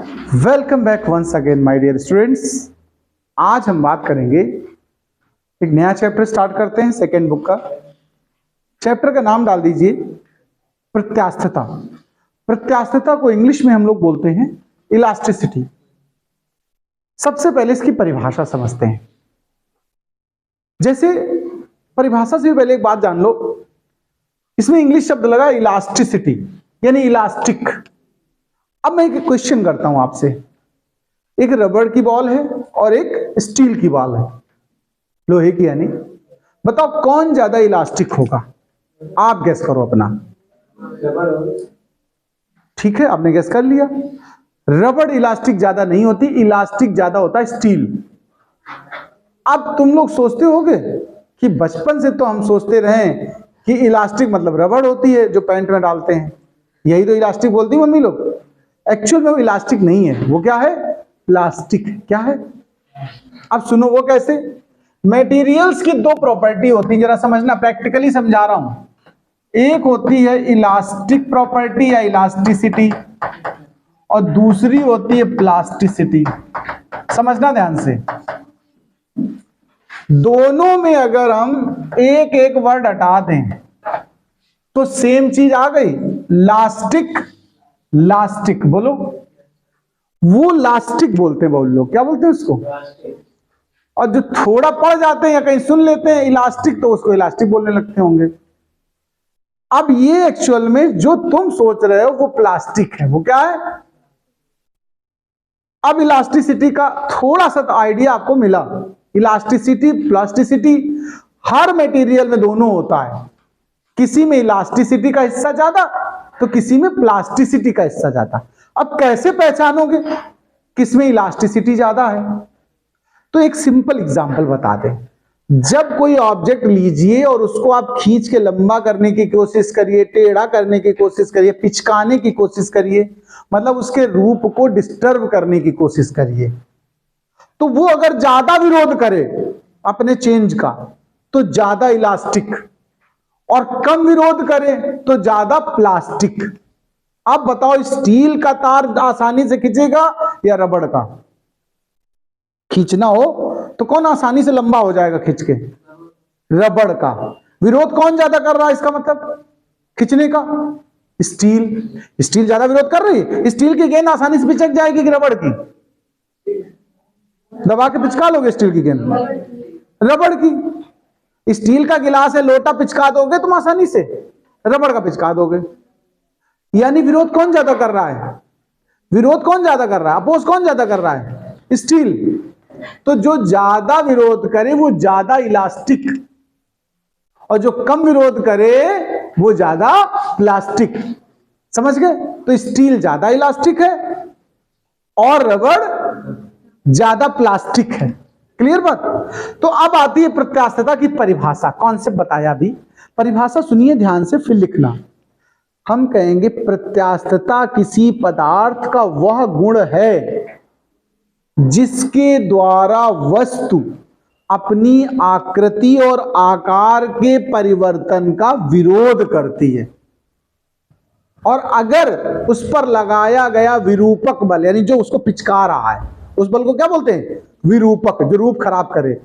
Welcome back once again my dear students. आज हम बात करेंगे, एक नया चैप्टर स्टार्ट करते हैं सेकेंड बुक का। चैप्टर का नाम डाल दीजिए प्रत्यास्थता। प्रत्यास्थता को इंग्लिश में हम लोग बोलते हैं इलास्टिसिटी। सबसे पहले इसकी परिभाषा समझते हैं। जैसे परिभाषा से भी पहले एक बात जान लो, इसमें इंग्लिश शब्द लगा इलास्टिसिटी यानी इलास्टिक। अब मैं एक क्वेश्चन करता हूं आपसे, एक रबड़ की बॉल है और एक स्टील की बॉल है, लोहे की यानी। बताओ कौन ज्यादा इलास्टिक होगा? आप गैस करो अपना। ठीक है, आपने गैस कर लिया। रबड़ इलास्टिक ज्यादा नहीं होती, इलास्टिक ज्यादा होता है स्टील। अब तुम लोग सोचते होगे कि बचपन से तो हम सोचते रहे कि इलास्टिक मतलब रबड़ होती है जो पैंट में डालते हैं, यही तो इलास्टिक बोलती है मम्मी लोग। एक्चुअल में वो इलास्टिक नहीं है, वो क्या है? प्लास्टिक। क्या है? अब सुनो वो कैसे। मटेरियल्स की दो प्रॉपर्टी होती है, जरा समझना, प्रैक्टिकली समझा रहा हूं। एक होती है इलास्टिक प्रॉपर्टी या इलास्टिसिटी, और दूसरी होती है प्लास्टिसिटी। समझना ध्यान से। दोनों में अगर हम एक एक वर्ड हटा दें तो सेम चीज आ गई, लास्टिक। लास्टिक बोलो, वो लास्टिक बोलते हैं बहुत लोग। क्या बोलते हैं उसको? और जो थोड़ा पढ़ जाते हैं या कहीं सुन लेते हैं इलास्टिक, तो उसको इलास्टिक बोलने लगते होंगे। अब ये एक्चुअल में जो तुम सोच रहे हो वो प्लास्टिक है। वो क्या है? अब इलास्टिसिटी का थोड़ा सा तो आइडिया आपको मिला। इलास्टिसिटी प्लास्टिसिटी हर मटेरियल में दोनों होता है। किसी में इलास्टिसिटी का हिस्सा ज्यादा तो किसी में प्लास्टिसिटी का हिस्सा ज्यादा। अब कैसे पहचानोगे किसमें इलास्टिसिटी ज्यादा है? तो एक सिंपल एग्जांपल बता दें। जब कोई ऑब्जेक्ट लीजिए और उसको आप खींच के लंबा करने की कोशिश करिए, टेढ़ा करने की कोशिश करिए, पिचकाने की कोशिश करिए, मतलब उसके रूप को डिस्टर्ब करने की कोशिश करिए, तो वो अगर ज्यादा विरोध करे अपने चेंज का तो ज्यादा इलास्टिक, और कम विरोध करे तो ज्यादा प्लास्टिक। अब बताओ स्टील का तार आसानी से खींचेगा या रबड़ का? खींचना हो तो कौन आसानी से लंबा हो जाएगा खींच के? रबड़ का। विरोध कौन ज्यादा कर रहा है इसका मतलब खींचने का? स्टील। स्टील ज्यादा विरोध कर रही है। स्टील की गेंद आसानी से पिचक जाएगी कि रबड़ की? दबा के पिचका लोगे स्टील की गेंद? रबड़ की। स्टील का गिलास है, लोटा पिचका दोगे तुम आसानी से, रबड़ का पिचका दोगे। यानी विरोध कौन ज्यादा कर रहा है? विरोध कौन ज्यादा कर रहा है? अपोज कौन ज्यादा कर रहा है? स्टील। तो जो ज्यादा विरोध करे वो ज्यादा इलास्टिक, और जो कम विरोध करे वो ज्यादा प्लास्टिक। समझ गए? तो स्टील ज्यादा इलास्टिक है और रबड़ ज्यादा प्लास्टिक है। क्लियर बात? तो अब आती है प्रत्यास्थता की परिभाषा। कॉन्सेप्ट बताया अभी, परिभाषा सुनिए ध्यान से फिर लिखना। हम कहेंगे प्रत्यास्थता किसी पदार्थ का वह गुण है जिसके द्वारा वस्तु अपनी आकृति और आकार के परिवर्तन का विरोध करती है, और अगर उस पर लगाया गया विरूपक बल, यानी जो उसको पिचका रहा है उस बल को क्या बोलते हैं? विरूपक, जो रूप खराब करे।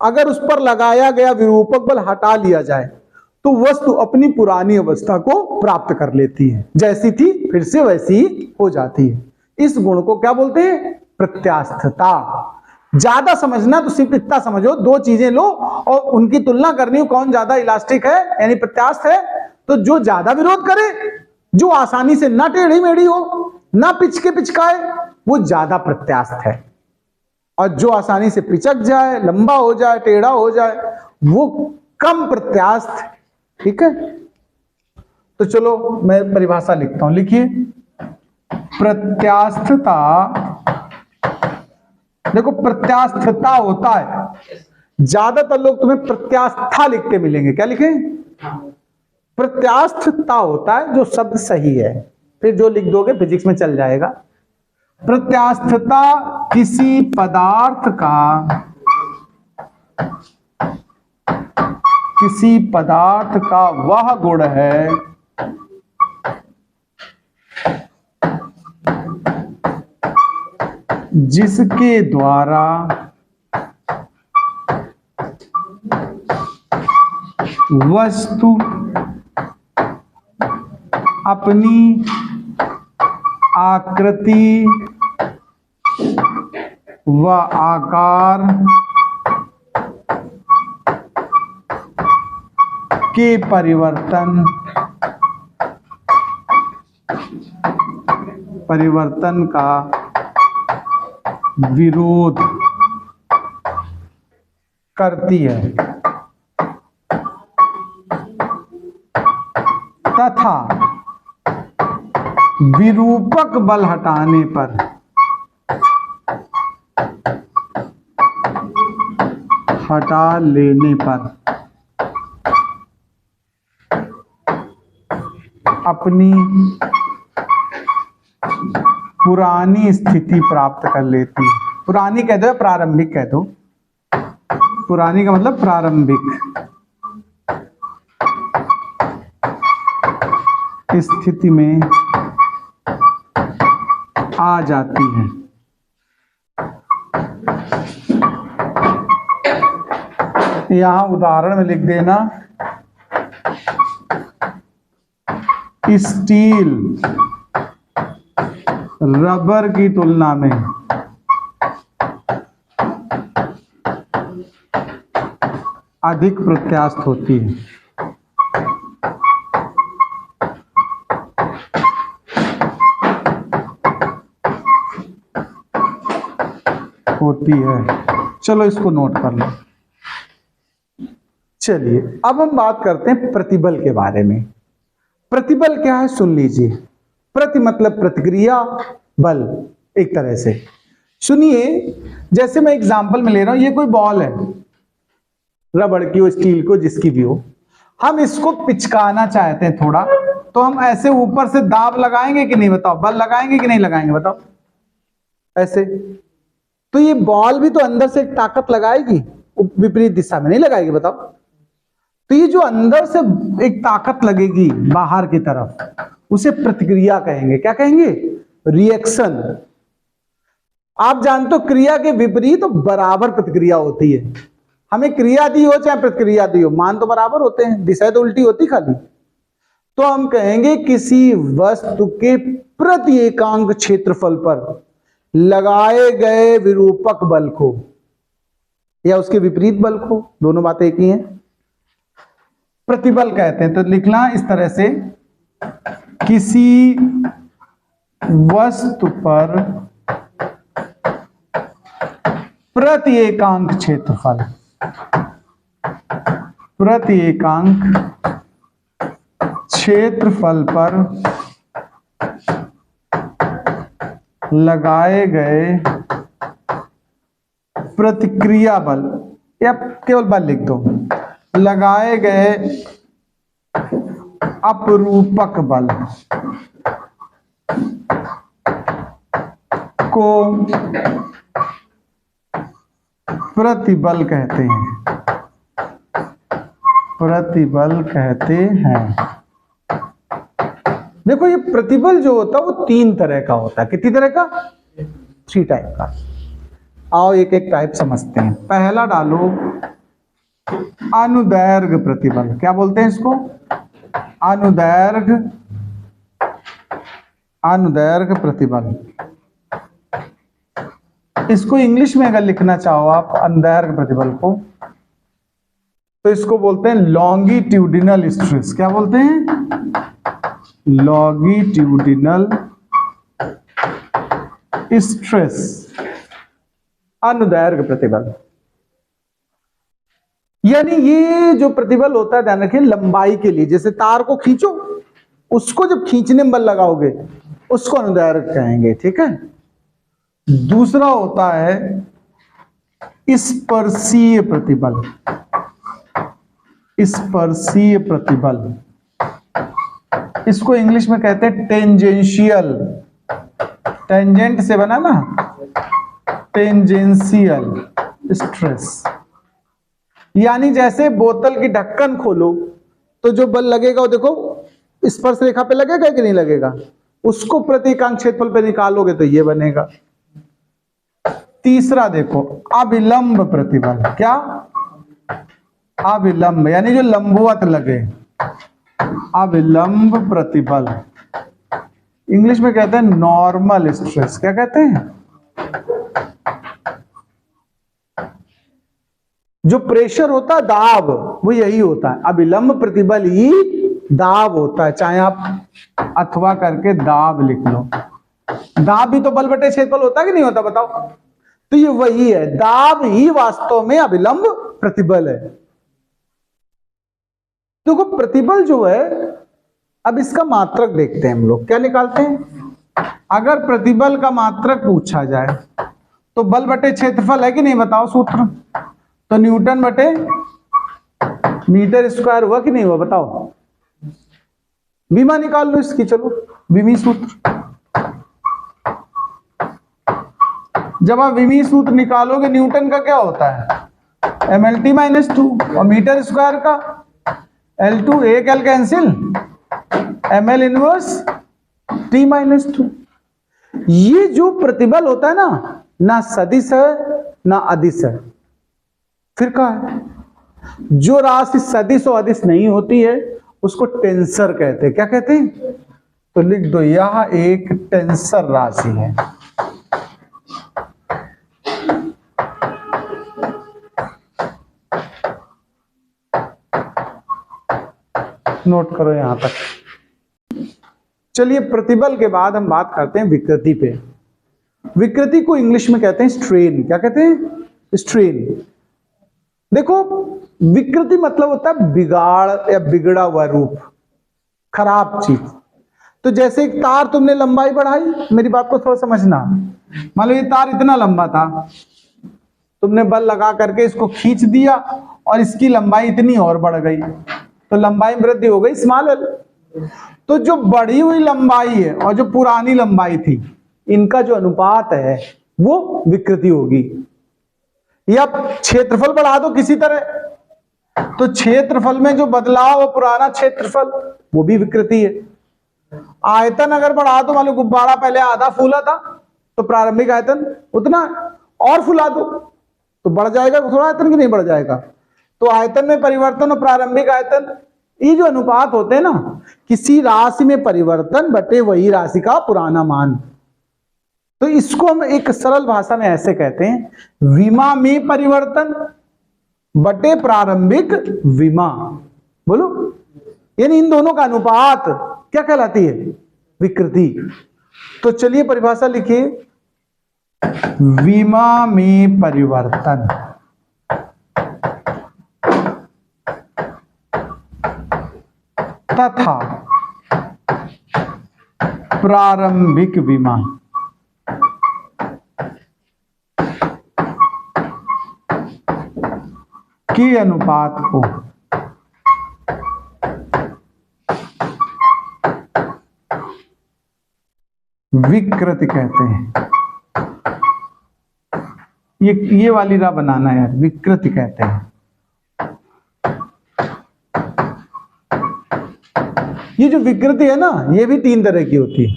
अगर उस पर लगाया गया विरूपक बल हटा लिया जाए तो वस्तु अपनी पुरानी अवस्था को प्राप्त कर लेती है, जैसी थी फिर से वैसी ही हो जाती है। इस गुण को क्या बोलते हैं? प्रत्यास्थता। ज्यादा समझना तो सिर्फ इतना समझो, दो चीजें लो और उनकी तुलना करनी हो, कौन ज्यादा इलास्टिक है यानी प्रत्यास्थ है। तो जो ज्यादा विरोध करे, जो आसानी से ना टेढ़ी मेढ़ी हो, ना पिच के पिचकाए, वो ज्यादा प्रत्यास्थ है। और जो आसानी से पिचक जाए, लंबा हो जाए, टेढ़ा हो जाए, वो कम प्रत्यास्थ। ठीक है, तो चलो मैं परिभाषा लिखता हूं। लिखिए, प्रत्यास्थता। देखो प्रत्यास्थता होता है, ज्यादातर लोग तुम्हें प्रत्यास्था लिख के मिलेंगे। क्या लिखें? प्रत्यास्थता होता है जो शब्द सही है, फिर जो लिख दोगे फिजिक्स में चल जाएगा। प्रत्यास्थता किसी पदार्थ का वह गुण है जिसके द्वारा वस्तु अपनी आकृति व आकार के परिवर्तन का विरोध करती है तथा विरूपक बल हटाने पर हटा लेने पर अपनी पुरानी स्थिति प्राप्त कर लेती है। पुरानी कह दो या प्रारंभिक कह दो, पुरानी का मतलब प्रारंभिक स्थिति में आ जाती है। यहां उदाहरण में लिख देना, स्टील रबर की तुलना में अधिक प्रत्यास्थ होती है। चलो इसको नोट कर लो। चलिए अब हम बात करते हैं प्रतिबल के बारे में। प्रतिबल क्या है सुन लीजिए। प्रति मतलब प्रतिक्रिया, बल एक तरह से। सुनिए, जैसे मैं एग्जांपल में ले रहा हूं, ये कोई बॉल है, रबड़ की हो, स्टील को, जिसकी भी हो। हम इसको पिचकाना चाहते हैं थोड़ा, तो हम ऐसे ऊपर से दाब लगाएंगे कि नहीं बताओ? बल लगाएंगे कि नहीं लगाएंगे बताओ? ऐसे। तो ये बॉल भी तो अंदर से एक ताकत लगाएगी, विपरीत दिशा में नहीं लगाएगी बताओ? तो ये जो अंदर से एक ताकत लगेगी बाहर की तरफ, उसे प्रतिक्रिया कहेंगे। क्या कहेंगे? रिएक्शन। आप जानते हो क्रिया के विपरीत तो बराबर प्रतिक्रिया होती है। हमें क्रिया दी हो चाहे प्रतिक्रिया दी हो, मान तो बराबर होते हैं, दिशा तो उल्टी होती खाली। तो हम कहेंगे किसी वस्तु के प्रति एकांक क्षेत्रफल पर लगाए गए विरूपक बल को या उसके विपरीत बल को, दोनों बातें एक ही हैं, प्रतिबल कहते हैं। तो लिखना इस तरह से, किसी वस्तु पर प्रति एकांक क्षेत्रफल, प्रति एकांक क्षेत्रफल पर लगाए गए प्रतिक्रिया बल, या केवल बल लिख दो, लगाए गए अपरूपक बल को प्रतिबल कहते हैं। प्रतिबल कहते हैं। देखो ये प्रतिबल जो होता है वो 3 तरह का होता है। कितनी तरह का? 3 टाइप का। आओ एक एक टाइप समझते हैं। पहला डालो अनुदैर्घ्य प्रतिबल। क्या बोलते हैं इसको? अनुदैर्घ्य प्रतिबल। इसको इंग्लिश में अगर लिखना चाहो आप अनुदैर्घ्य प्रतिबल को, तो इसको बोलते हैं लॉन्गिट्यूडिनल स्ट्रेस। क्या बोलते हैं? लॉन्गिट्यूडिनल स्ट्रेस, अनुदैर्घ्य प्रतिबल। यानी ये जो प्रतिबल होता है, ध्यान रखिए, लंबाई के लिए, जैसे तार को खींचो, उसको जब खींचने में बल लगाओगे उसको अनुदैर्घ्य कहेंगे। ठीक है। दूसरा होता है स्पर्शीय प्रतिबल। स्पर्शीय प्रतिबल, इसको इंग्लिश में कहते हैं टेंजेंशियल। टेंजेंट से बना ना, टेंजेंशियल स्ट्रेस। यानी जैसे बोतल की ढक्कन खोलो तो जो बल लगेगा वो देखो स्पर्श रेखा पे लगेगा कि नहीं लगेगा? उसको प्रति एकांक क्षेत्रफल पे निकालोगे तो ये बनेगा। तीसरा देखो, अभिलंब प्रतिबल। क्या? अभिलंब यानी जो लंबवत लगे, अभिलंब प्रतिबल। इंग्लिश में कहते हैं नॉर्मल स्ट्रेस। क्या कहते हैं? जो प्रेशर होता है, दाब, वो यही होता है। अभिलंब प्रतिबल ही दाब होता है, चाहे आप अथवा करके दाब लिख लो। दाब भी तो बल बटे क्षेत्रफल होता है कि नहीं होता, बताओ? तो ये वही है, दाब ही वास्तव में अभिलंब प्रतिबल है। देखो प्रतिबल जो है, अब इसका मात्रक देखते हैं हम लोग। क्या निकालते हैं? अगर प्रतिबल का मात्रक पूछा जाए तो बल बटे क्षेत्रफल है कि नहीं, बताओ सूत्र? तो न्यूटन बटे मीटर स्क्वायर हुआ कि नहीं हुआ, बताओ? विमा निकाल लो इसकी, चलो विमी सूत्र। जब आप विमी सूत्र निकालोगे, न्यूटन का क्या होता है? mLT माइनस 2, और मीटर स्क्वायर का L2, एक L cancel, mL inverse T minus 2। ये जो प्रतिबल होता है ना सदिश है ना अदिश है, फिर क्या है? जो राशि सदिश और अदिश नहीं होती है उसको टेंसर कहते हैं। क्या कहते हैं? तो लिख दो, यह एक टेंसर राशि है। नोट करो यहां तक। चलिए, प्रतिबल के बाद हम बात करते हैं विकृति पे। विकृति को इंग्लिश में कहते हैं स्ट्रेन। क्या कहते हैं? स्ट्रेन। देखो, विकृति मतलब होता है बिगाड़ या बिगड़ा हुआ रूप, खराब चीज। तो जैसे एक तार तुमने लंबाई बढ़ाई, मेरी बात को थोड़ा समझना। मान लो ये तार इतना लंबा था, तुमने बल लगा करके इसको खींच दिया और इसकी लंबाई इतनी और बढ़ गई, तो लंबाई में वृद्धि हो गई, स्मॉल एल। तो जो बढ़ी हुई लंबाई है और जो पुरानी लंबाई थी, इनका जो अनुपात है वो विकृति होगी। या क्षेत्रफल बढ़ा दो किसी तरह, तो क्षेत्रफल में जो बदलाव वो पुराना क्षेत्रफल, वो भी विकृति है। आयतन अगर बढ़ा दो, मान लो गुब्बारा पहले आधा फूला था, तो प्रारंभिक आयतन उतना और फुला दो तो बढ़ जाएगा थोड़ा आयतन, कि नहीं बढ़ जाएगा? तो आयतन में परिवर्तन और प्रारंभिक आयतन, ये जो अनुपात होते हैं ना, किसी राशि में परिवर्तन बटे वही राशि का पुराना मान। तो इसको हम एक सरल भाषा में ऐसे कहते हैं, विमा में परिवर्तन बटे प्रारंभिक विमा। बोलो, यानी इन दोनों का अनुपात क्या कहलाती है? विकृति। तो चलिए परिभाषा लिखिए, विमा में परिवर्तन तथा प्रारंभिक विमा के अनुपात को विकृति कहते हैं। ये वाली राह बनाना है यार, विकृति कहते हैं। ये जो विकृति है ना, ये भी 3 तरह की होती है,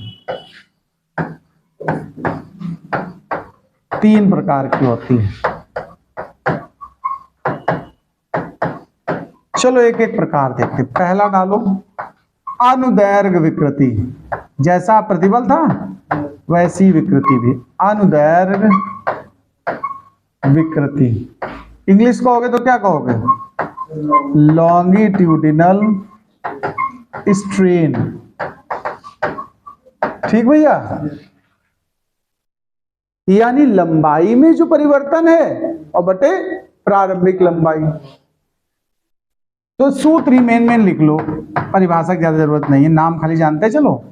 3 प्रकार की होती है। चलो एक एक प्रकार देखते। पहला डालो, अनुदैर्घ्य विकृति। जैसा प्रतिबल था वैसी विकृति भी, अनुदैर्घ्य विकृति। इंग्लिश कहोगे तो क्या कहोगे? Longitudinal strain. ठीक भैया? यानी लंबाई में जो परिवर्तन है और बटे प्रारंभिक लंबाई। तो सूत्र मेन लिख लो, परिभाषा की ज्यादा जरूरत नहीं है, नाम खाली जानते चलो।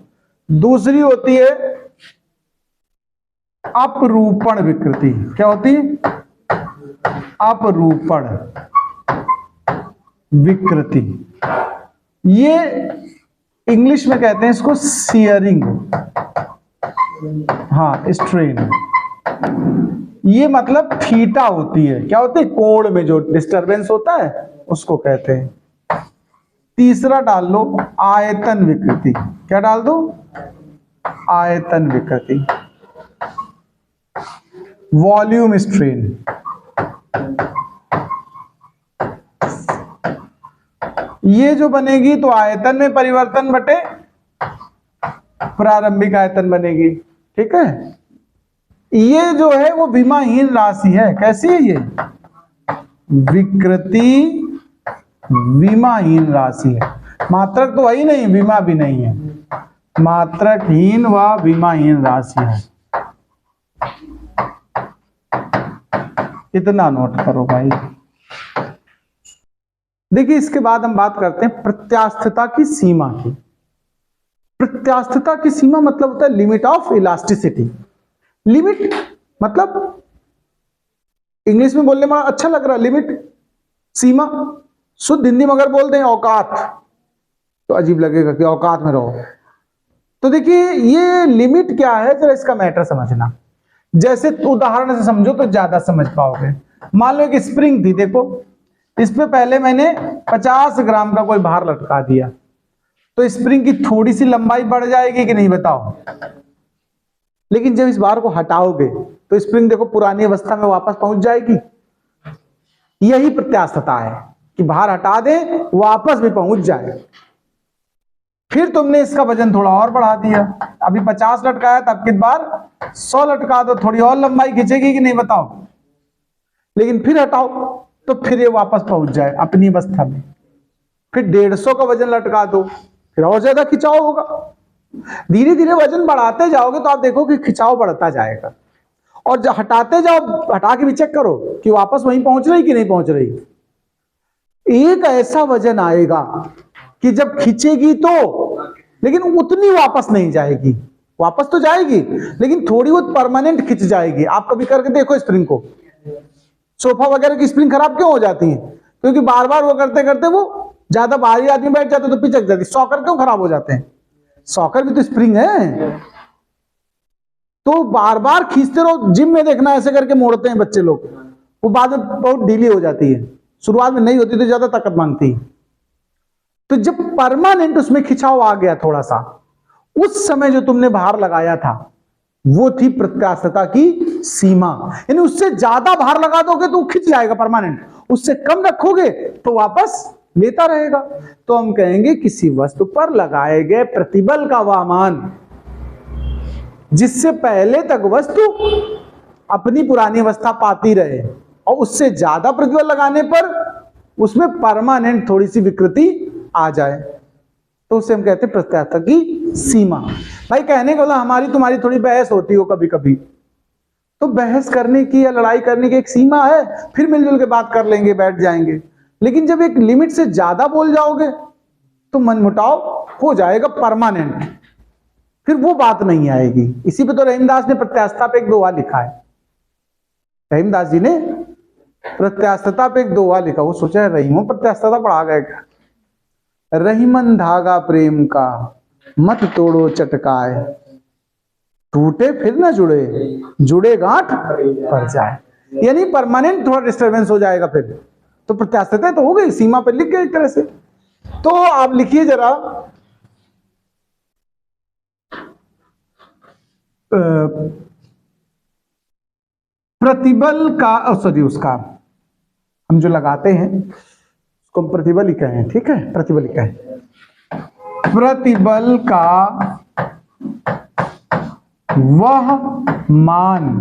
दूसरी होती है अपरूपण विकृति। क्या होती है? अपरूपण विकृति। ये इंग्लिश में कहते हैं इसको शियरिंग, हाँ स्ट्रेन। ये मतलब थीटा होती है। क्या होती है? कोण में जो डिस्टरबेंस होता है उसको कहते हैं। तीसरा डाल लो, आयतन विकृति। क्या डाल दो? आयतन विकृति। Volume strain. ये जो बनेगी तो आयतन में परिवर्तन बटे प्रारंभिक आयतन बनेगी, ठीक है। ये जो है वो विमाहीन राशि है। कैसी है ये? विकृति विमाहीन राशि है। मात्रक तो वही नहीं, विमा भी नहीं है, मात्रकहीन व विमाहीन राशि है। इतना नोट करो भाई। देखिए इसके बाद हम बात करते हैं प्रत्यास्थता की सीमा की। प्रत्यास्थता की सीमा मतलब होता है लिमिट ऑफ इलास्टिसिटी। लिमिट मतलब इंग्लिश में बोलने में अच्छा लग रहा है, लिमिट, सीमा। शुद्ध हिंदी में अगर बोल दें औकात तो अजीब लगेगा कि औकात में रहो। तो देखिए ये लिमिट क्या है, जरा इसका मैटर समझना। जैसे उदाहरण से समझो तो ज्यादा समझ पाओगे। मान लो एक स्प्रिंग थी, देखो इस पे पहले मैंने 50 ग्राम का कोई भार लटका दिया, तो स्प्रिंग की थोड़ी सी लंबाई बढ़ जाएगी कि नहीं बताओ। लेकिन जब इस भार को हटाओगे तो स्प्रिंग देखो पुरानी अवस्था में वापस पहुंच जाएगी। यही प्रत्यास्थता है कि भार हटा दे वापस भी पहुंच जाए। फिर तुमने इसका वजन थोड़ा और बढ़ा दिया, अभी 50 लटकाया था, अब की बार 100 लटका दो, थोड़ी और लंबाई खींचेगी कि नहीं बताओ। लेकिन फिर हटाओ तो फिर ये वापस पहुंच जाए अपनी अवस्था में। फिर 150 का वजन लटका दो, फिर और ज्यादा खिंचाव होगा। धीरे धीरे वजन बढ़ाते जाओगे तो आप देखो कि खिंचाव बढ़ता जाएगा। और जब हटाते जाओ, हटा के भी चेक करो कि वापस वहीं पहुंच रही कि नहीं पहुंच रही। एक ऐसा वजन आएगा कि जब खींचेगी तो, लेकिन उतनी वापस नहीं जाएगी। वापस तो जाएगी लेकिन थोड़ी बहुत परमानेंट खिंच जाएगी। आप कभी करके देखो स्प्रिंग को। सोफा वगैरह की स्प्रिंग खराब क्यों हो जाती है? क्योंकि बार बार वो करते करते वो ज्यादा भारी आदमी बैठ जाते तो पिचक जाती। सॉकर क्यों खराब हो जाते हैं? सॉकर भी तो स्प्रिंग है। तो बार बार खींचते रहो। जिम में देखना ऐसे करके मोड़ते हैं बच्चे लोग, वो बाद में बहुत ढीली हो जाती है। शुरुआत में नहीं होती तो ज्यादा ताकत मांगती है। तो जब परमानेंट उसमें खिंचाव आ गया थोड़ा सा, उस समय जो तुमने भार लगाया था वो थी प्रत्यास्थता की सीमा। यानी उससे ज्यादा भार लगा दोगे तो खिंच जाएगा परमानेंट, उससे कम रखोगे तो वापस लेता रहेगा। तो हम कहेंगे किसी वस्तु पर लगाए गए प्रतिबल का वह मान जिससे पहले तक वस्तु अपनी पुरानी अवस्था पाती रहे और उससे ज्यादा प्रतिबल लगाने पर उसमें परमानेंट थोड़ी सी विकृति आ जाए, तो उसे हम कहते हैं प्रत्यास्थता की सीमा। भाई कहने को हमारी तुम्हारी थोड़ी बहस होती हो कभी कभी, तो बहस करने की या लड़ाई करने की एक सीमा है, फिर मिलजुल के बात कर लेंगे, बैठ जाएंगे। लेकिन जब एक लिमिट से ज्यादा बोल जाओगे तो मनमुटाव हो जाएगा परमानेंट, फिर वो बात नहीं आएगी। इसी पे तो रहीमदास ने प्रत्यास्थता पे एक दोहा लिखा है। रहीमदास जी ने प्रत्यास्थता पे एक दोहा लिखा। वो सोचा है रहीमों प्रत्यास्थता पढ़ा गए क्या? रहीमन धागा प्रेम का मत तोड़ो चटकाए, टूटे फिर ना जुड़े, जुड़े गांठ पड़ जाए। यानी परमानेंट थोड़ा डिस्टरबेंस हो जाएगा फिर। तो प्रत्यास्थता तो हो गई, सीमा पर लिख गए एक तरह से। तो आप लिखिए जरा प्रतिबल का, सॉरी उसका हम जो लगाते हैं उसको हम प्रतिबल ही कहें, ठीक है, प्रतिबल ही कहें। प्रतिबल का वह मान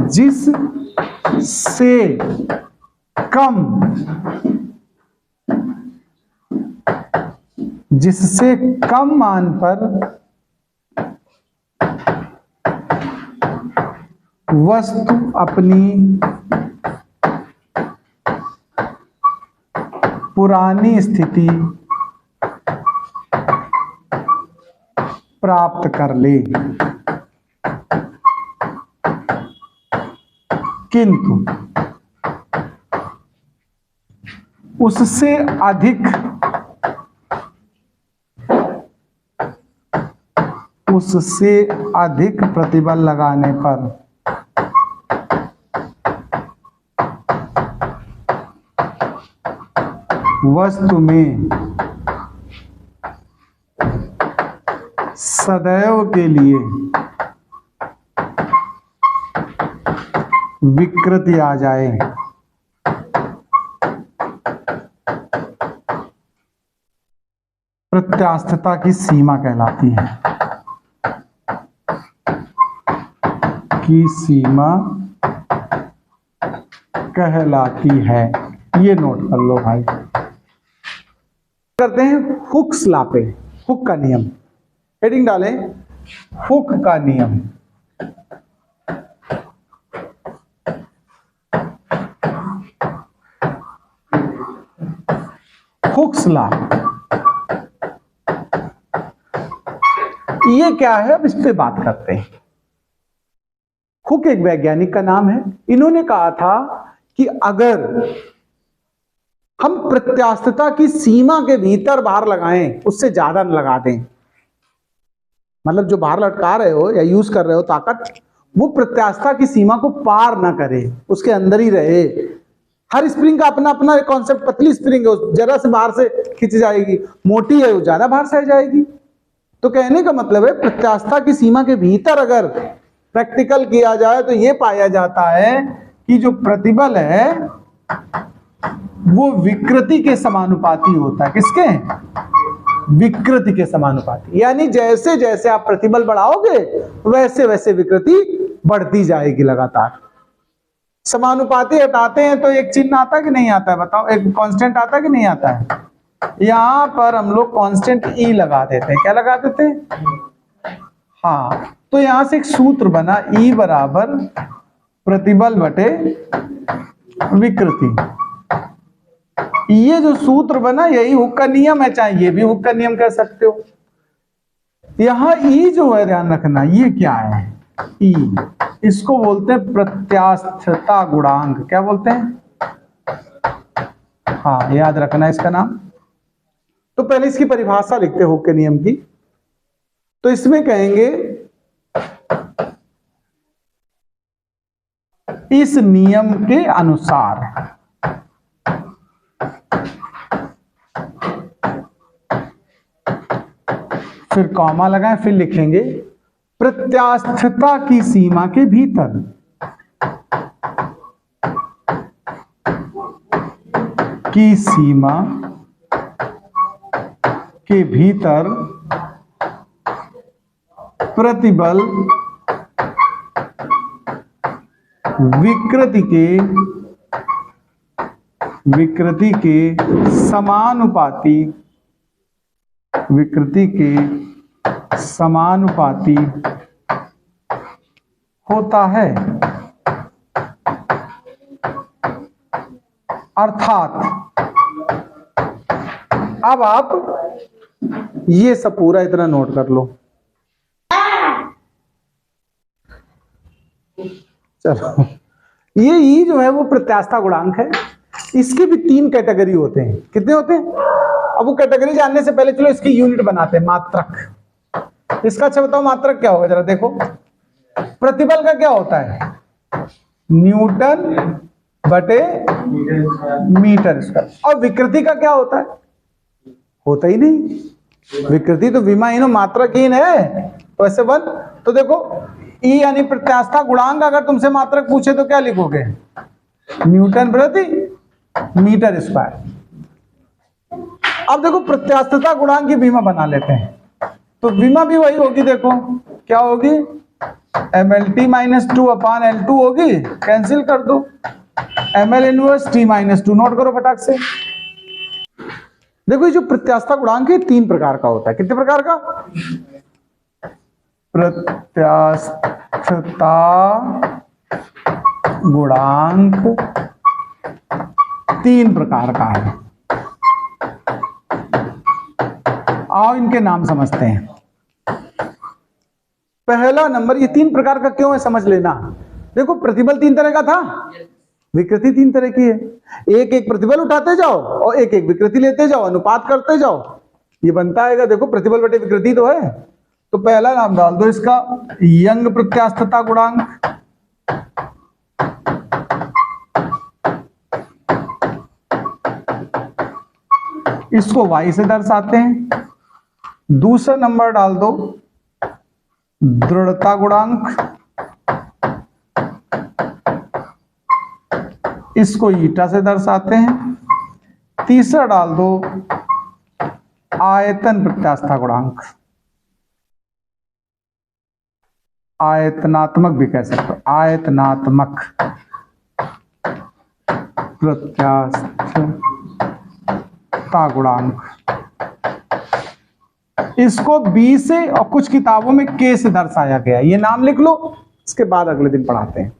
जिससे कम मान पर वस्तु अपनी पुरानी स्थिति प्राप्त कर ले, किंतु उससे अधिक प्रतिबल लगाने पर वस्तु में सदैव के लिए विकृति आ जाए, प्रत्यास्थता की सीमा कहलाती है, की सीमा कहलाती है। ये नोट कर लो भाई। करते हैं हुक्स लॉ पे, हुक का नियम। हेडिंग डालें हुक का नियम। हुक्स लॉ ये क्या है, अब इस पे बात करते हैं। हुक एक वैज्ञानिक का नाम है। इन्होंने कहा था कि अगर हम प्रत्यास्थता की सीमा के भीतर बाहर लगाएं, उससे ज्यादा न लगा दें, मतलब जो बाहर लटका रहे हो या यूज कर रहे हो ताकत, वो प्रत्यास्थता की सीमा को पार ना करे, उसके अंदर ही रहे। हर स्प्रिंग का अपना अपना कॉन्सेप्ट। पतली स्प्रिंग है, जरा से बाहर से खिंच जाएगी, मोटी है वो ज्यादा बाहर से जाएगी। तो कहने का मतलब है प्रत्यास्थता की सीमा के भीतर अगर प्रैक्टिकल किया जाए तो ये पाया जाता है कि जो प्रतिबल है वो विकृति के समानुपाती होता है। किसके? विकृति के समानुपाती। यानी जैसे जैसे आप प्रतिबल बढ़ाओगे वैसे वैसे विकृति बढ़ती जाएगी लगातार। समानुपाती हटाते हैं तो एक चिन्ह आता है कि नहीं आता है? बताओ, एक कांस्टेंट आता है कि नहीं आता है? यहां पर हम लोग कांस्टेंट ई लगा देते हैं। क्या लगा देते हैं? हाँ, तो यहां से एक सूत्र बना, ई बराबर प्रतिबल बटे विकृति। ये जो सूत्र बना यही हुक का नियम है, चाहे ये भी हुक का नियम कह सकते हो। यहां ई जो है, ध्यान रखना, ये क्या है? ई, इसको बोलते हैं प्रत्यास्थता गुणांक। क्या बोलते हैं? हाँ, याद रखना इसका नाम। तो पहले इसकी परिभाषा लिखते हैं हुक के नियम की। तो इसमें कहेंगे इस नियम के अनुसार फिर कॉमा लगाएं, फिर लिखेंगे प्रत्यास्थता की सीमा के भीतर की सीमा के भीतर प्रतिबल विकृति के समानुपाती होता है। अर्थात अब आप ये सब पूरा इतना नोट कर लो। चलो, ये ई जो है वो प्रत्यास्थता गुणांक है। इसके भी 3 कैटेगरी होते हैं। कितने होते हैं? अब वो कैटेगरी जानने से पहले चलो इसकी यूनिट बनाते हैं। मात्रक। इसका अच्छा बताओ, मात्रक क्या होगा जरा देखो। प्रतिबल का क्या होता है? न्यूटन बटे मीटर स्क्वायर। और विकृति का क्या होता है? होता ही नहीं। विकृति तो विमाहीन मात्रकहीन है, तो ऐसे बन। तो देखो ई यानी प्रत्यास्थता गुणांक, अगर तुमसे मात्रक पूछे तो क्या लिखोगे? न्यूटन प्रति मीटर स्क्वायर। अब देखो प्रत्यास्थता गुणांक की विमा बना लेते हैं। तो विमा भी वही होगी, देखो क्या होगी? MLT माइनस 2/L2 होगी, कैंसिल कर दो। ML inverse T minus 2, note करो फटाक से। देखो ये जो प्रत्यास्थता गुणांक है 3 प्रकार का होता है। कितने प्रकार का? प्रत्यास्थता गुणांक 3 प्रकार का है। आओ इनके नाम समझते हैं। पहला नंबर, ये 3 प्रकार का क्यों है समझ लेना। देखो प्रतिबल 3 तरह का था, विकृति 3 तरह की है। एक एक प्रतिबल उठाते जाओ और एक एक विकृति लेते जाओ, अनुपात करते जाओ, ये बनता आएगा। देखो प्रतिबल बटे विकृति तो है। तो पहला नाम डाल दो इसका यंग प्रत्यास्थता गुणांक। इसको y से दर्शाते हैं। दूसरा नंबर डाल दो दृढ़ता गुणांक। इसको ईटा से दर्शाते हैं। तीसरा डाल दो आयतन प्रत्यास्थता गुणांक, आयतनात्मक भी कह सकते हो, आयतनात्मक प्रत्यास्थता गुणांक। इसको बी से और कुछ किताबों में के से दर्शाया गया है। ये नाम लिख लो, इसके बाद अगले दिन पढ़ाते हैं।